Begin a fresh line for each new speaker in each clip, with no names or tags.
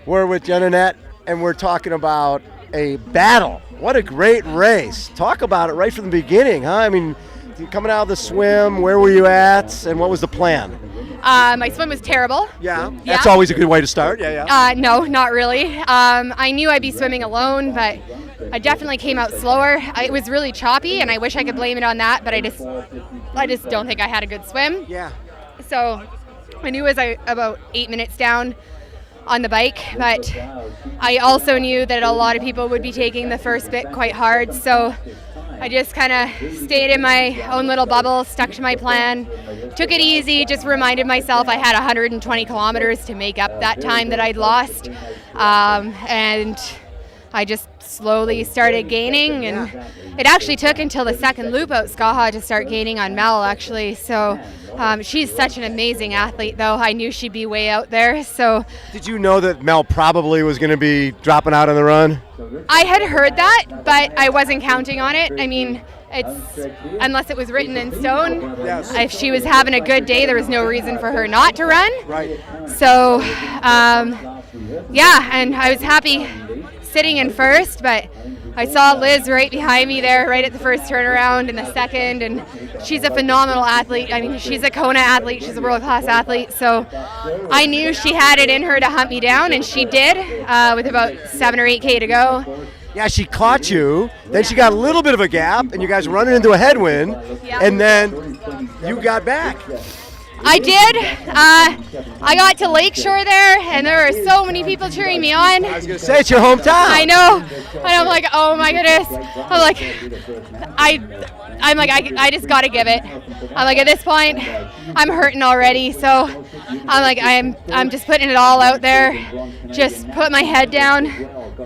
We're with Jen Annett, and we're talking about a battle. What a great race. Talk about it right from the beginning, huh? I mean, coming out of the swim, where were you at, and what was the plan?
My swim was terrible.
Yeah, that's always a good way to start.
No, not really. I knew I'd be swimming alone, but I definitely came out slower. It was really choppy, and I wish I could blame it on that, but I just don't think I had a good swim.
Yeah.
So I knew I was about 8 minutes down on the bike, but I also knew that a lot of people would be taking the first bit quite hard, so I just kind of stayed in my own little bubble, stuck to my plan, took it easy, just reminded myself I had 120 kilometers to make up that time that I'd lost, and I just slowly started gaining, and it actually took until the second loop out Skaha to start gaining on Mel, actually. So she's such an amazing athlete, though. I knew she'd be way out there. So
did you know that Mel probably was going to be dropping out on the run?
I had heard that, but I wasn't counting on it. I mean, unless it was written in stone.
Yes.
If she was having a good day, there was no reason for her not to run.
Right.
So, and I was happy sitting in first, but I saw Liz right behind me there, right at the first turnaround and the second, and she's a phenomenal athlete. I mean, she's a Kona athlete, she's a world-class athlete, so I knew she had it in her to hunt me down, and she did, with about 7 or 8K to go.
Yeah, she caught you, then she got a little bit of a gap, and you guys were running into a headwind, and then you got back.
I did. I got to Lakeshore there, and there were so many people cheering me on.
I was going to say, it's your hometown.
I know. And I'm like, oh my goodness. I'm like, I just got to give it. I'm like, at this point, I'm hurting already. So I'm like, I'm just putting it all out there. Just put my head down.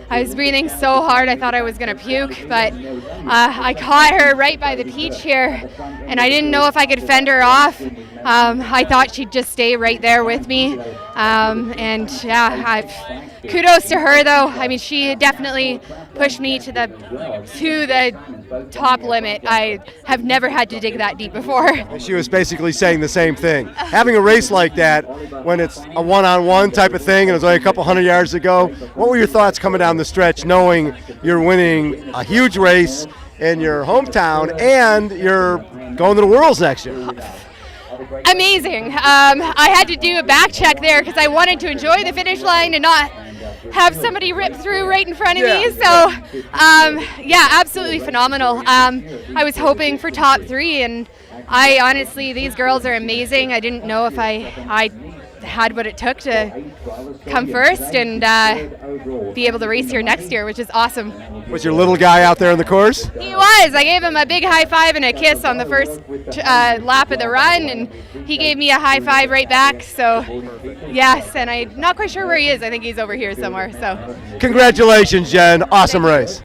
I was breathing so hard I thought I was going to puke, but I caught her right by the peach here, and I didn't know if I could fend her off. I thought she'd just stay right there with me, kudos to her, though. I mean, she definitely pushed me to the top limit. I have never had to dig that deep before.
She was basically saying the same thing. Having a race like that, when it's a one-on-one type of thing, and it's only a couple 100 yards to go, what were your thoughts coming down the stretch, knowing you're winning a huge race in your hometown and you're going to the Worlds next year?
Amazing. I had to do a back check there because I wanted to enjoy the finish line and not have somebody rip through right in front of me. So, absolutely phenomenal. I was hoping for top 3, and I honestly, these girls are amazing. I didn't know if I had what it took to come first and be able to race here next year, which is awesome.
Was your little guy out there in the course?
He was. I gave him a big high five and a kiss on the first lap of the run, and he gave me a high five right back. So, yes, and I'm not quite sure where he is. I think he's over here somewhere. So,
congratulations, Jen. Awesome race.